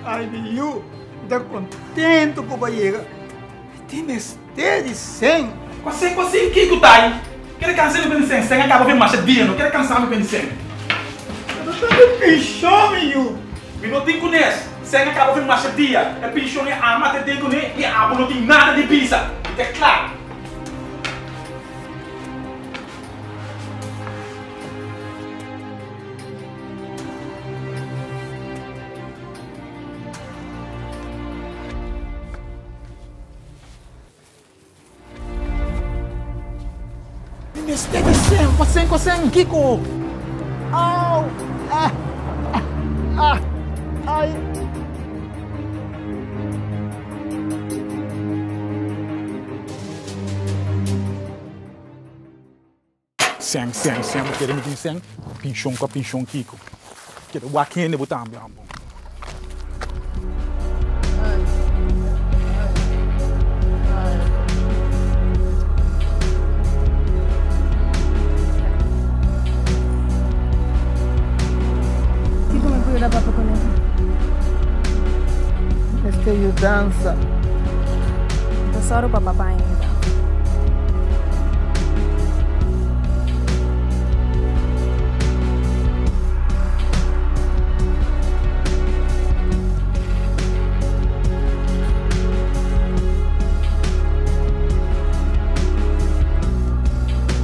Ai, eu estou contente com o Bahia. Tem mestre sem. Quase, que tá? Quer cansar de pensar, sem acaba vendo mais dia, não quer cansar de pensar. Eu estou de pichão, eu. Me não tem conhece, sem acaba vendo mais dia. É pichão, é ama, tem conhece, e abo não tem nada de pizza. É claro. Mestre sem, você Kiko. Au! Ai! Sem, quero me dizer, pinchão com pinchão Kiko. Quero o aqui ainda botar bem. Mestre, eu dança. Tesoro para papai ainda.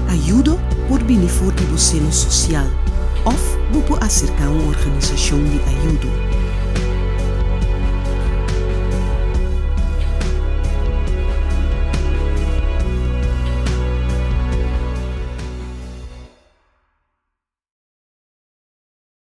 Ajuda por beneficio do seno social. Of bupo acercar uma organização de ajuda.